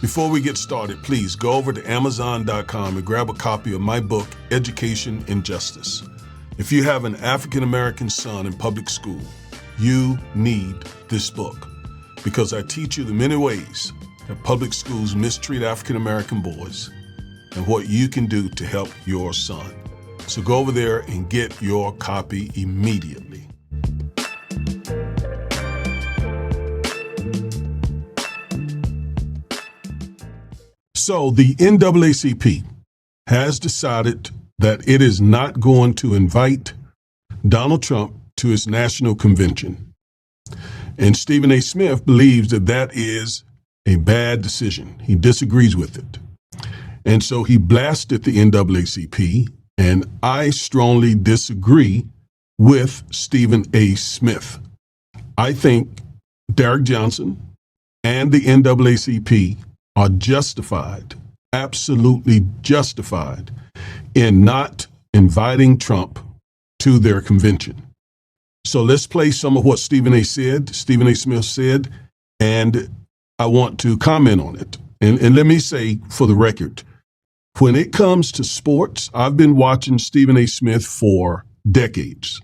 Before we get started, please go over to Amazon.com and grab a copy of my book, Education and Justice. If you have an African-American son in public school, you need this book because I teach you the many ways that public schools mistreat African-American boys and what you can do to help your son. So go over there and get your copy immediately. So the NAACP has decided that it is not going to invite Donald Trump to its national convention. And Stephen A. Smith believes that that is a bad decision. He disagrees with it. And so he blasted the NAACP, and I strongly disagree with Stephen A. Smith. I think Derek Johnson and the NAACP are justified, absolutely justified, in not inviting Trump to their convention. So let's play some of what Stephen A. Smith said, and I want to comment on it. And let me say, for the record, when it comes to sports, I've been watching Stephen A. Smith for decades.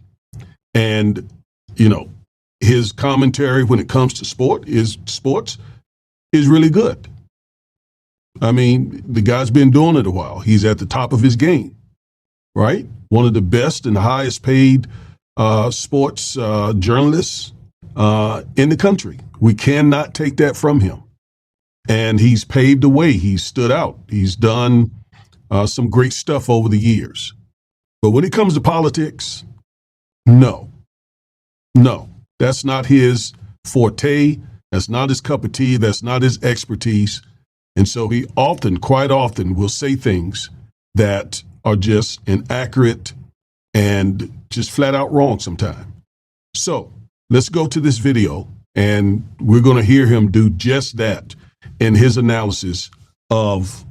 And, you know, his commentary when it comes to sports is really good. I mean, the guy's been doing it a while. He's at the top of his game, right? One of the best and highest paid sports journalists in the country. We cannot take that from him. And he's paved the way. He's stood out. He's done some great stuff over the years. But when it comes to politics, no, that's not his forte. That's not his cup of tea. That's not his expertise. And so he quite often will say things that are just inaccurate and just flat out wrong sometimes. So let's go to this video, and we're going to hear him do just that in his analysis of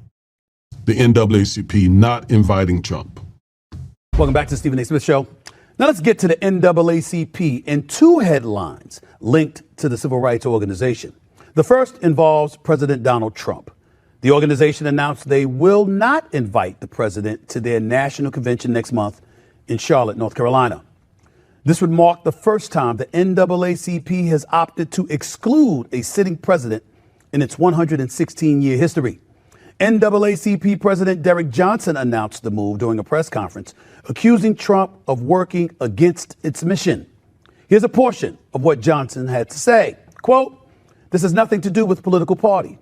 the NAACP not inviting Trump. Welcome back to the Stephen A. Smith Show. Now let's get to the NAACP and two headlines linked to the civil rights organization. The first involves President Donald Trump. The organization announced they will not invite the president to their national convention next month in Charlotte, North Carolina. This would mark the first time the NAACP has opted to exclude a sitting president in its 116-year history. NAACP President Derek Johnson announced the move during a press conference, accusing Trump of working against its mission. Here's a portion of what Johnson had to say. Quote, "This has nothing to do with political party.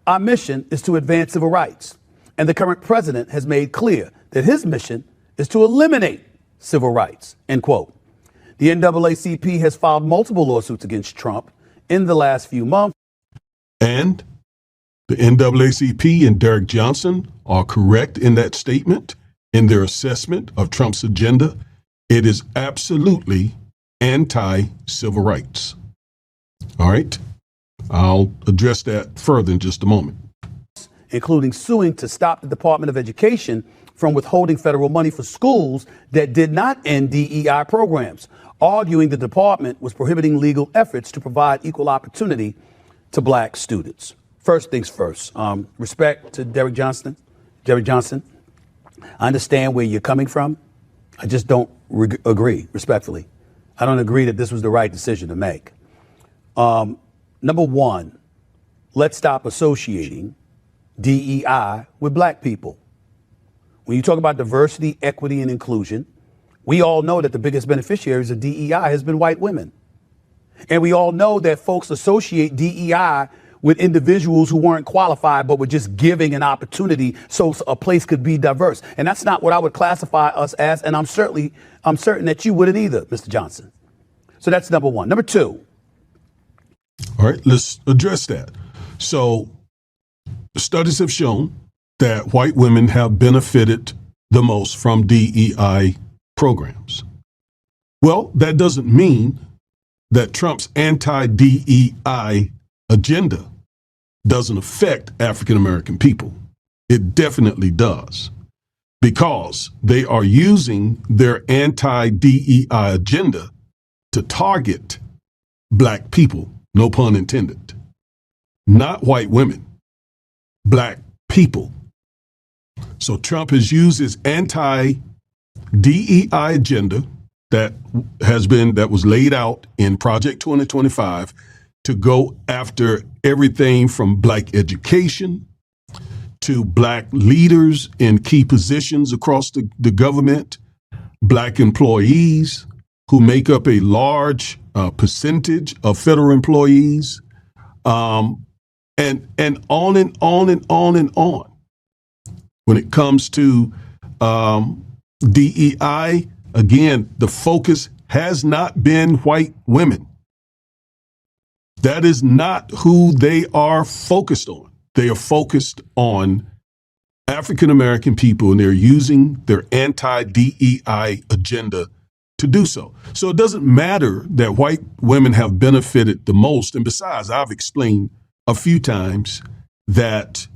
Our mission is to advance civil rights. And the current president has made clear that his mission is to eliminate civil rights," end quote. The NAACP has filed multiple lawsuits against Trump in the last few months. And the NAACP and Derek Johnson are correct in that statement, in their assessment of Trump's agenda. It is absolutely anti-civil rights. All right? I'll address that further in just a moment. Including suing to stop the Department of Education from withholding federal money for schools that did not end DEI programs, arguing the department was prohibiting legal efforts to provide equal opportunity to black students. First things first, respect to Derek Johnson. Derek Johnson, I understand where you're coming from. I just don't agree, respectfully. I don't agree that this was the right decision to make. Number one, let's stop associating DEI with black people. When you talk about diversity, equity, and inclusion, we all know that the biggest beneficiaries of DEI has been white women. And we all know that folks associate DEI with individuals who weren't qualified, but were just giving an opportunity so a place could be diverse. And that's not what I would classify us as. And I'm certain that you wouldn't either, Mr. Johnson. So that's number one. Number two. All right, let's address that. So studies have shown that white women have benefited the most from DEI programs. Well, that doesn't mean that Trump's anti-DEI agenda doesn't affect African-American people. It definitely does, because they are using their anti-DEI agenda to target black people, no pun intended, not white women. black people. So Trump has used his anti-DEI agenda that was laid out in Project 2025 to go after everything from black education to black leaders in key positions across the government, black employees who make up a large percentage of federal employees, and on and on and on and on. When it comes to DEI, again, the focus has not been white women. That is not who they are focused on. They are focused on African American people, and they're using their anti-DEI agenda to do so. So it doesn't matter that white women have benefited the most. And besides, I've explained a few times that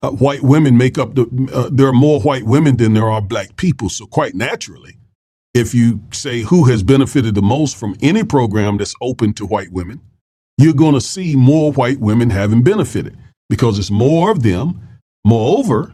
white women make up there are more white women than there are black people. So quite naturally, if you say who has benefited the most from any program that's open to white women, you're going to see more white women having benefited because it's more of them. Moreover,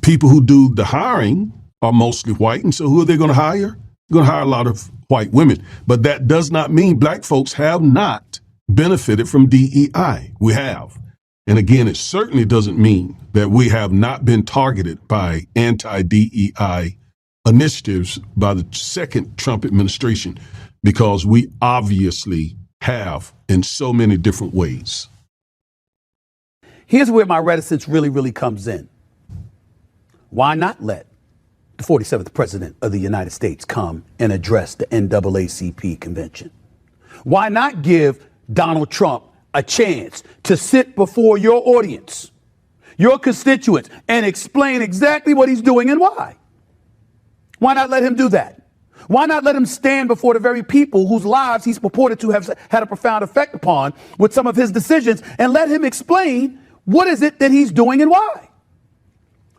people who do the hiring are mostly white. And so who are they going to hire? They're going to hire a lot of white women. But that does not mean black folks have not benefited from DEI. We have. And again, it certainly doesn't mean that we have not been targeted by anti-DEI initiatives by the second Trump administration, because we obviously have in so many different ways. Here's where my reticence really comes in. Why not let the 47th president of the United States come and address the NAACP convention? Why not give Donald Trump a chance to sit before your audience, your constituents, and explain exactly what he's doing and why? Why not let him do that? Why not let him stand before the very people whose lives he's purported to have had a profound effect upon with some of his decisions, and let him explain what is it that he's doing and why?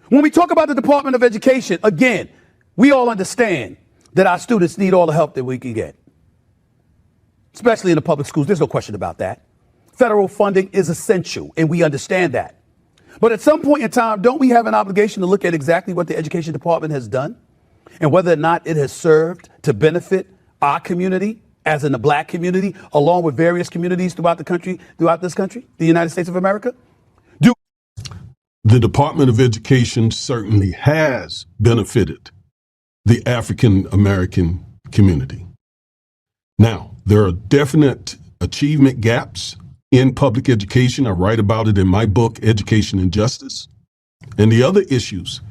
When we talk about the Department of Education, again, we all understand that our students need all the help that we can get, especially in the public schools. There's no question about that. Federal funding is essential, and we understand that. But at some point in time, don't we have an obligation to look at exactly what the Education Department has done and whether or not it has served to benefit our community, as in the black community, along with various communities throughout this country, the United States of America? The Department of Education certainly has benefited the African American community. Now, there are definite achievement gaps in public education. I write about it in my book, Education and Justice, and the other issues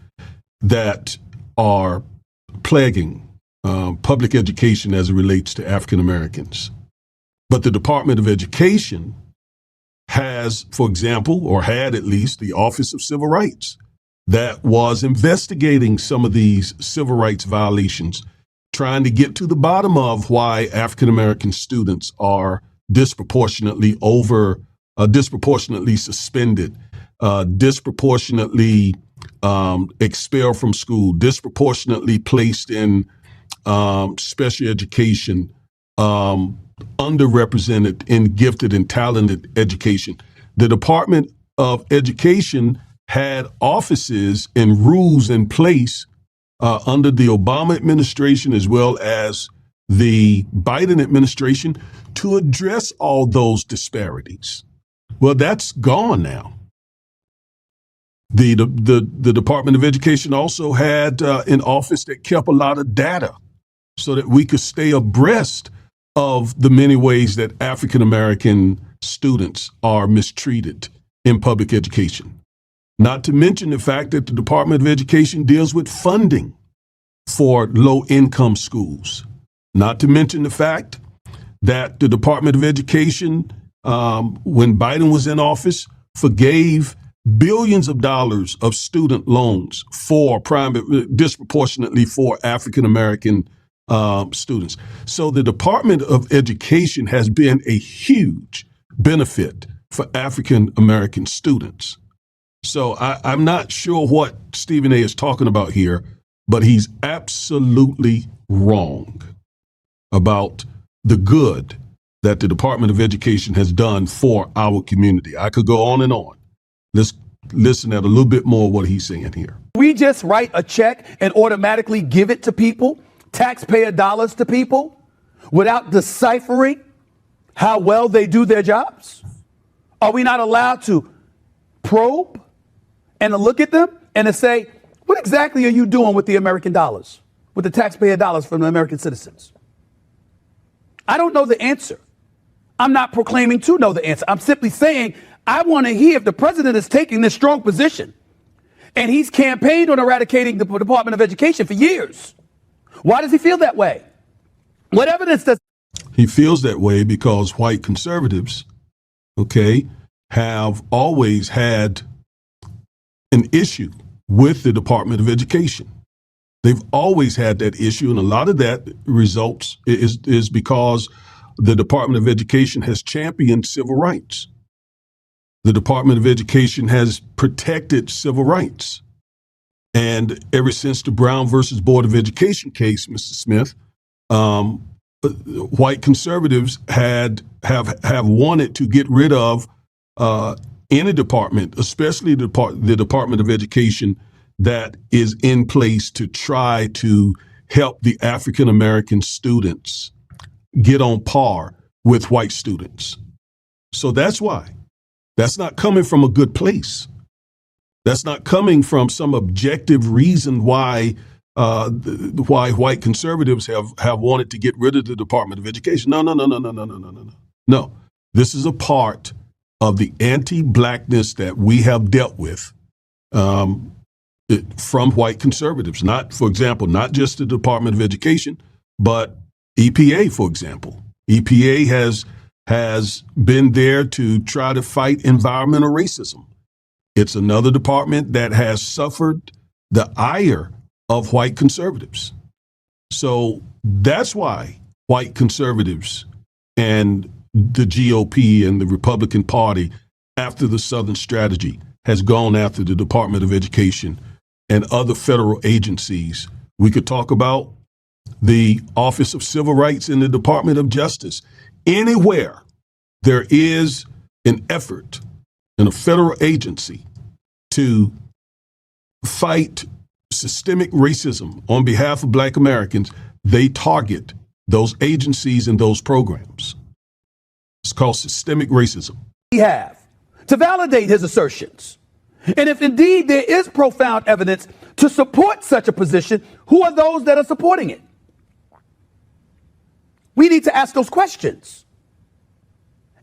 that are plaguing public education as it relates to African Americans. But the Department of Education has, for example, or had at least, the Office of Civil Rights that was investigating some of these civil rights violations, trying to get to the bottom of why African American students are disproportionately suspended, disproportionately expelled from school, disproportionately placed in special education, underrepresented in gifted and talented education. The Department of Education had offices and rules in place under the Obama administration as well as the Biden administration to address all those disparities. Well, that's gone now. The Department of Education also had an office that kept a lot of data so that we could stay abreast of the many ways that African American students are mistreated in public education. Not to mention the fact that the Department of Education deals with funding for low-income schools. Not to mention the fact that the Department of Education, when Biden was in office, forgave billions of dollars of student loans for disproportionately for African American students. So the Department of Education has been a huge benefit for African American students. So I'm not sure what Stephen A. is talking about here, but he's absolutely wrong about the good that the Department of Education has done for our community. I could go on and on. Let's listen at a little bit more of what he's saying here. We just write a check and automatically give it to people, taxpayer dollars to people, without deciphering how well they do their jobs? Are we not allowed to probe and to look at them and to say, what exactly are you doing with the American dollars, with the taxpayer dollars from the American citizens? I don't know the answer. I'm not proclaiming to know the answer. I'm simply saying I want to hear if the president is taking this strong position and he's campaigned on eradicating the Department of Education for years. Why does he feel that way? What evidence does he feels that way? Because white conservatives, have always had an issue with the Department of Education. They've always had that issue, and a lot of that results is because the Department of Education has championed civil rights. The Department of Education has protected civil rights. And ever since the Brown versus Board of Education case, Mr. Smith, white conservatives have wanted to get rid of any department, especially the Department of Education that is in place to try to help the African American students get on par with white students. So that's why. That's not coming from a good place. That's not coming from some objective reason why white conservatives have wanted to get rid of the Department of Education. No. No, this is a part of the anti-blackness that we have dealt with from white conservatives. Not, for example, not just the Department of Education, but EPA, for example. EPA has been there to try to fight environmental racism. It's another department that has suffered the ire of white conservatives. So that's why white conservatives and the GOP and the Republican Party, after the Southern Strategy, has gone after the Department of Education and other federal agencies. We could talk about the Office of Civil Rights in the Department of Justice. Anywhere there is an effort in a federal agency to fight systemic racism on behalf of Black Americans, they target those agencies and those programs. It's called systemic racism. we have to validate his assertions? And if indeed there is profound evidence to support such a position, who are those that are supporting it? We need to ask those questions.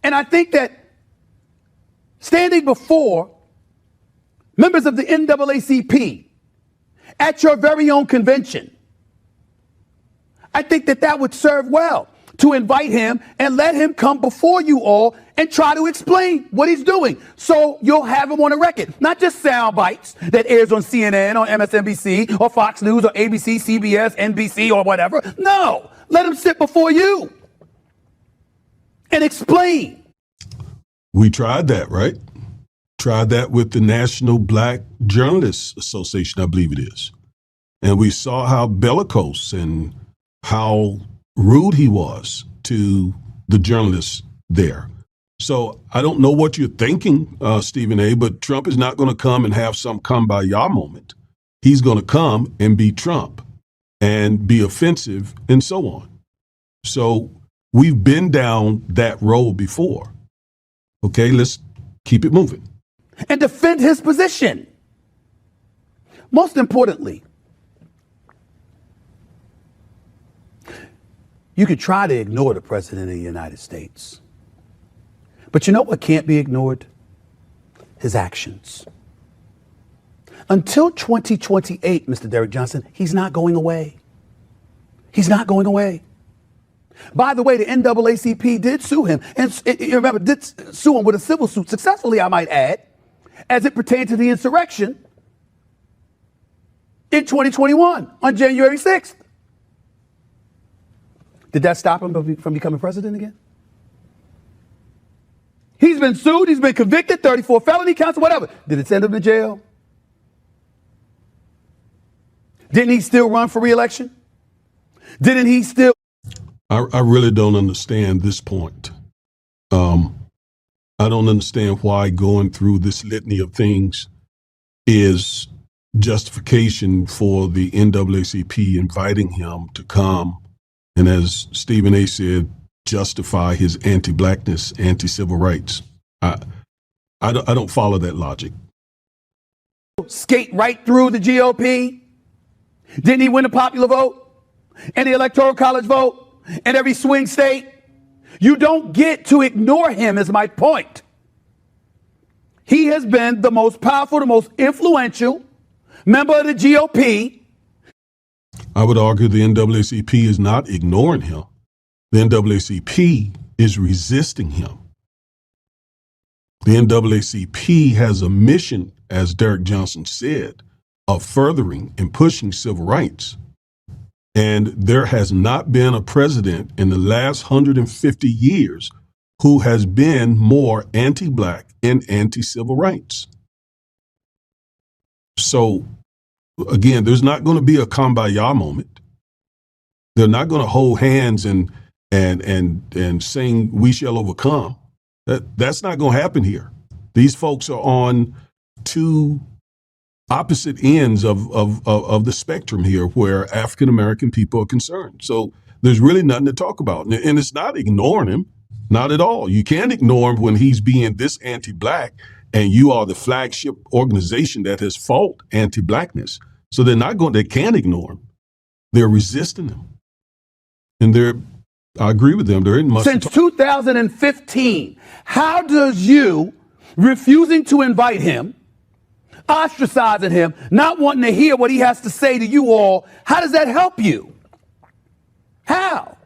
And I think that standing before members of the NAACP at your very own convention, I think that that would serve well to invite him and let him come before you all and try to explain what he's doing. So you'll have him on a record, not just sound bites that airs on CNN or MSNBC or Fox News or ABC, CBS, NBC or whatever. No, let him sit before you and explain. We tried that, right? Tried that with the National Black Journalists Association, I believe it is. And we saw how bellicose and how rude he was to the journalists there. So I don't know what you're thinking, Stephen A., but Trump is not going to come and have some kumbaya moment. He's going to come and be Trump and be offensive and so on. So we've been down that road before. Okay, let's keep it moving. And defend his position. Most importantly, you could try to ignore the President of the United States. But you know what can't be ignored? His actions. Until 2028, Mr. Derek Johnson, he's not going away. He's not going away. By the way, the NAACP did sue him, and you remember, did sue him with a civil suit, successfully, I might add, as it pertained to the insurrection in 2021 on January 6th. Did that stop him from becoming president again? He's been sued, he's been convicted, 34 felony counts, whatever. Did it send him to jail? Didn't he still run for re-election? Didn't he still? I really don't understand this point. I don't understand why going through this litany of things is justification for the NAACP inviting him to come and, as Stephen A. said, justify his anti-blackness, anti-civil rights. I don't follow that logic. Skate right through the GOP? Didn't he win the popular vote and the electoral college vote in every swing state? You don't get to ignore him, is my point. He has been the most powerful, the most influential member of the GOP. I would argue the NAACP is not ignoring him. The NAACP is resisting him. The NAACP has a mission, as Derek Johnson said, of furthering and pushing civil rights. And there has not been a president in the last 150 years who has been more anti-black and anti-civil rights. So, again, there's not going to be a kumbaya moment. They're not going to hold hands and sing "We Shall Overcome." That's not going to happen here. These folks are on two opposite ends of the spectrum here where African American people are concerned. So there's really nothing to talk about. And it's not ignoring him, not at all. You can't ignore him when he's being this anti-black and you are the flagship organization that has fought anti-blackness. So they can't ignore him. They're resisting him. And I agree with them. There isn't much. Since 2015, how does you refusing to invite him, ostracizing him, not wanting to hear what he has to say to you all, how does that help you? How?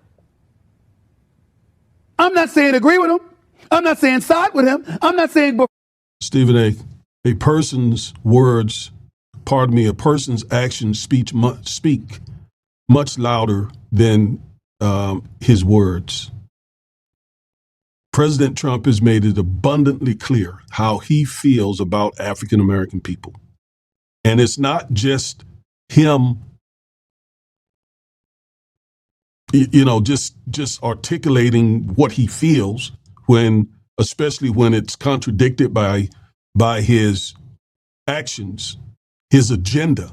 I'm not saying agree with him. I'm not saying side with him. I'm not saying... Stephen A., a person's actions speak much louder than his words. President Trump has made it abundantly clear how he feels about African American people. And it's not just him, just articulating what he feels especially when it's contradicted by his actions, his agenda.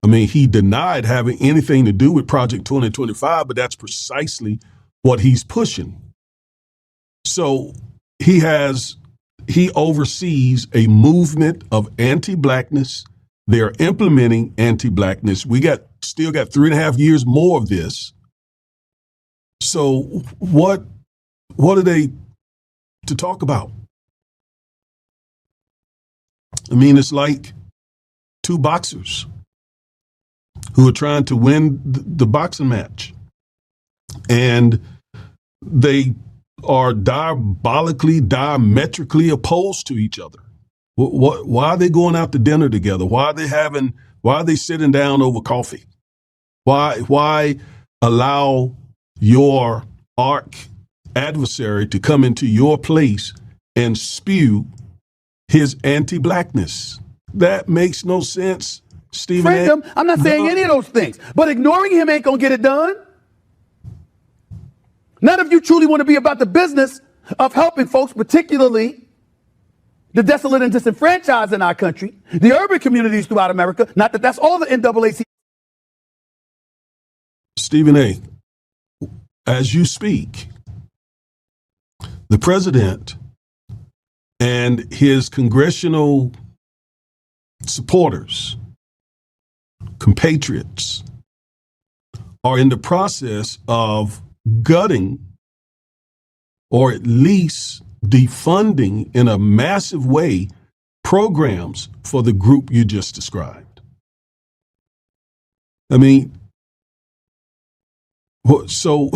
I mean, he denied having anything to do with Project 2025, but that's precisely what he's pushing. So he oversees a movement of anti-blackness. They're implementing anti-blackness. We still got 3.5 years more of this. So what are they to talk about? I mean, it's like two boxers who are trying to win the boxing match. And they are diametrically opposed to each other. Why are they going out to dinner together? Why are they sitting down over coffee? Why allow your arch adversary to come into your place and spew his anti-blackness? That makes no sense, Stephen A. I'm not saying any of those things, but ignoring him ain't gonna get it done. Not if you truly want to be about the business of helping folks, particularly the desolate and disenfranchised in our country, the urban communities throughout America. Not that that's all the NAACP. Stephen A., as you speak, the president and his congressional supporters, compatriots, are in the process of gutting or at least defunding in a massive way programs for the group you just described. I mean, so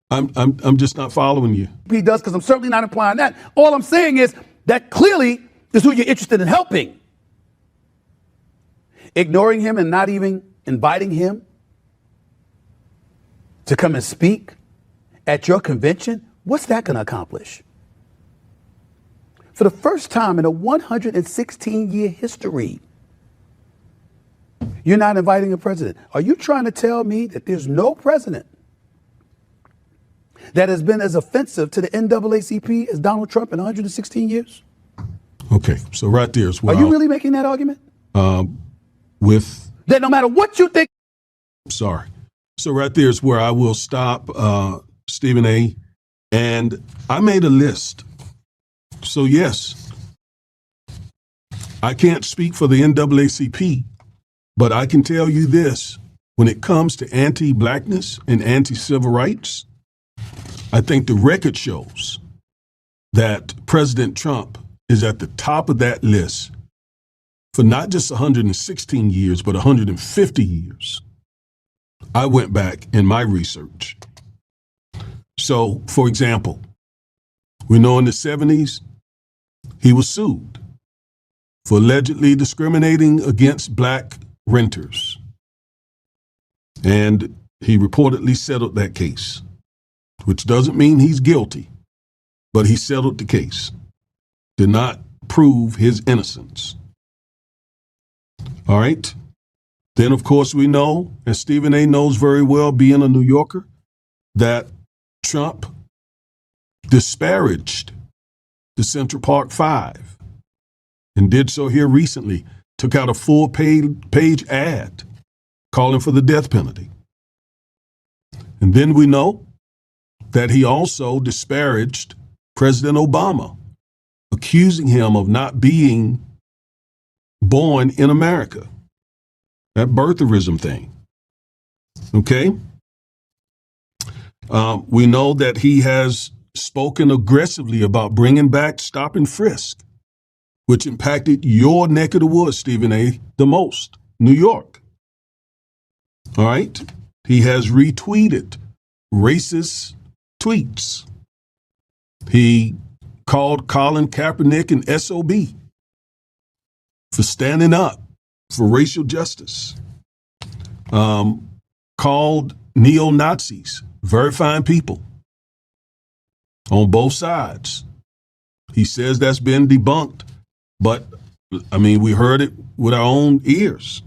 I'm just not following you. He does, because I'm certainly not implying that. All I'm saying is that clearly is who you're interested in helping. Ignoring him and not even inviting him to come and speak at your convention, what's that going to accomplish? For the first time in a 116-year history, you're not inviting a president. Are you trying to tell me that there's no president that has been as offensive to the NAACP as Donald Trump in 116 years? Okay, so right there is where Are you really making that argument? with That no matter what you think. sorry. So right there is where I will stop, Stephen A. And I made a list. So yes, I can't speak for the NAACP, but I can tell you this. When it comes to anti-blackness and anti-civil rights, I think the record shows that President Trump is at the top of that list for not just 116 years, but 150 years. I went back in my research. So, for example, we know in the 70s, he was sued for allegedly discriminating against black renters. And he reportedly settled that case, which doesn't mean he's guilty, but he settled the case, did not prove his innocence. All right. Then, of course, we know, as Stephen A. knows very well, being a New Yorker, that Trump disparaged the Central Park Five and did so here recently, took out a full page ad calling for the death penalty. And then we know that he also disparaged President Obama, accusing him of not being born in America. That birtherism thing. Okay? We know that he has spoken aggressively about bringing back stop and frisk, which impacted your neck of the woods, Stephen A., the most, New York. All right? He has retweeted racist tweets. He called Colin Kaepernick an SOB for standing up for racial justice. Called neo-Nazis very fine people on both sides. He says that's been debunked, but I mean, we heard it with our own ears.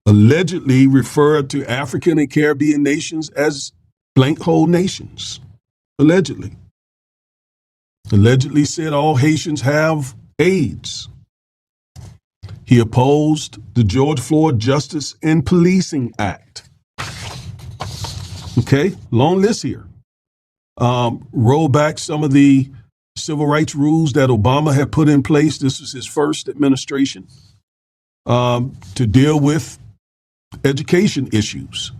Allegedly referred to African and Caribbean nations as blank hole nations. Allegedly. Allegedly said all Haitians have AIDS. He opposed the George Floyd Justice and Policing Act. Okay, long list here. Roll back some of the civil rights rules that Obama had put in place. This was his first administration to deal with education issues.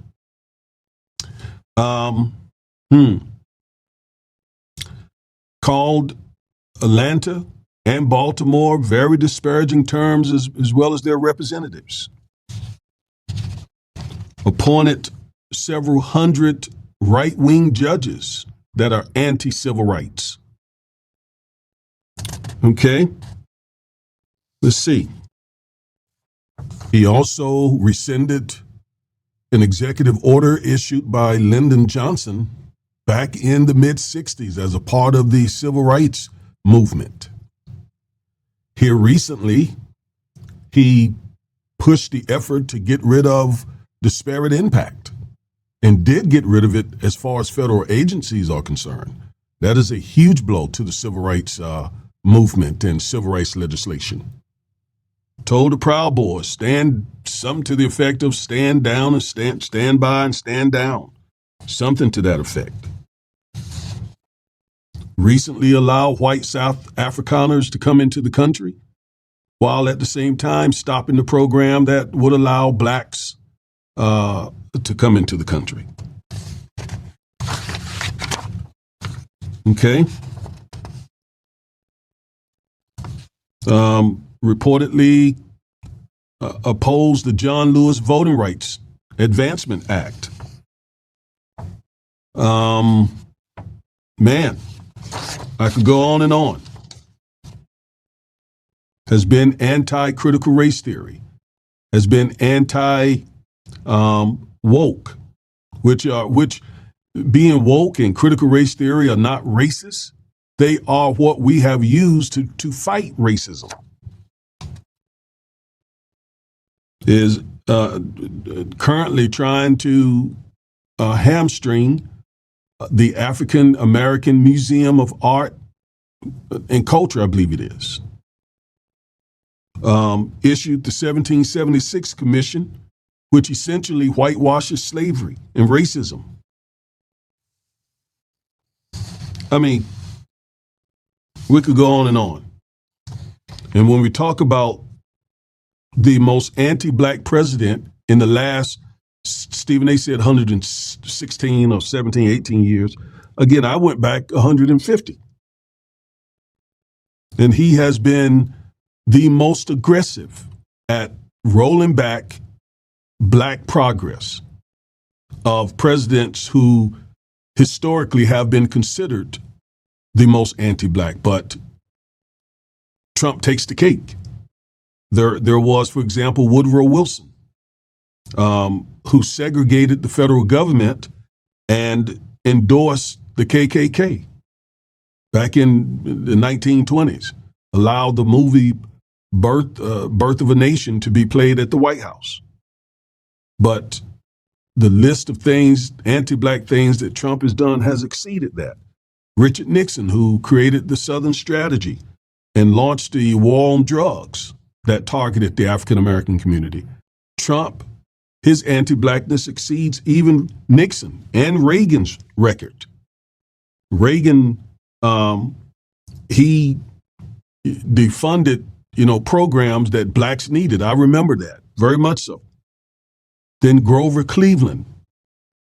Called Atlanta and Baltimore very disparaging terms as well as their representatives. Appointed several hundred right-wing judges that are anti-civil rights. Okay, let's see. He also rescinded an executive order issued by Lyndon Johnson back in the mid-'60s as a part of the civil rights movement. Here recently, he pushed the effort to get rid of disparate impact and did get rid of it as far as federal agencies are concerned. That is a huge blow to the civil rights movement and civil rights legislation. Told the Proud Boys, stand, something to the effect of stand down and stand by and stand down. Something to that effect. Recently allowed white South Afrikaners to come into the country, while at the same time stopping the program that would allow blacks to come into the country. Okay. Reportedly opposed the John Lewis Voting Rights Advancement Act. Man, I could go on and on. Has been anti-critical race theory, has been anti-woke, which being woke and critical race theory are not racist. They are what we have used to fight racism. Is currently trying to hamstring the African American Museum of Art and Culture, I believe it is, issued the 1776 Commission, which essentially whitewashes slavery and racism. I mean, we could go on and on. And when we talk about the most anti-black president in the last, Stephen A. said 116 or 17, 18 years. Again, I went back 150. And he has been the most aggressive at rolling back black progress of presidents who historically have been considered the most anti-black. But Trump takes the cake. There was, for example, Woodrow Wilson, who segregated the federal government and endorsed the KKK back in the 1920s, allowed the movie Birth of a Nation to be played at the White House. But the list of things, anti-black things that Trump has done has exceeded that. Richard Nixon, who created the Southern Strategy and launched the war on drugs that targeted the African American community. Trump, his anti-blackness exceeds even Nixon and Reagan's record. Reagan, he defunded, programs that blacks needed. I remember that very much so. Then Grover Cleveland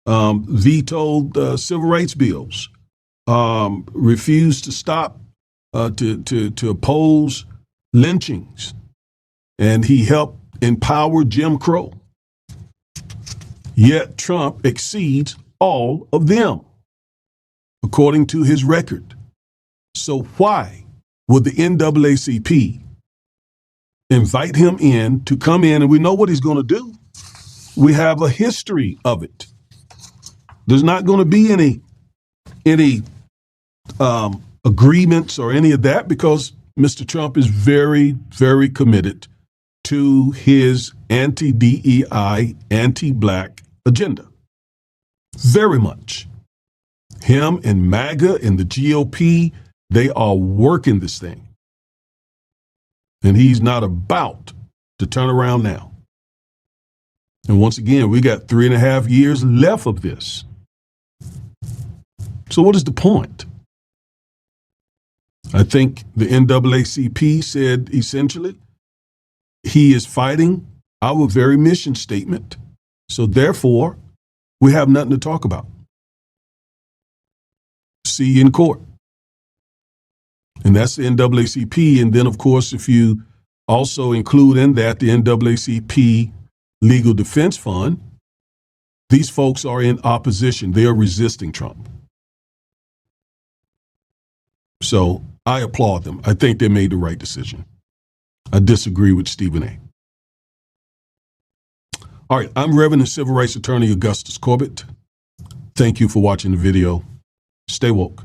vetoed civil rights bills, refused to stop to oppose lynchings, and he helped empower Jim Crow. Yet Trump exceeds all of them, according to his record. So why would the NAACP invite him in to come in, and we know what he's going to do? We have a history of it. There's not going to be any agreements or any of that, because Mr. Trump is very, very committed to his anti-DEI, anti-black agenda. Very much. Him and MAGA and the GOP, they are working this thing. And he's not about to turn around now. And once again, we got 3.5 years left of this. So what is the point? I think the NAACP said essentially, he is fighting our very mission statement. So therefore, we have nothing to talk about. See you in court. And that's the NAACP. And then, of course, if you also include in that the NAACP Legal Defense Fund, these folks are in opposition. They are resisting Trump. So I applaud them. I think they made the right decision. I disagree with Stephen A. All right, I'm Reverend and Civil Rights Attorney Augustus Corbett. Thank you for watching the video. Stay woke.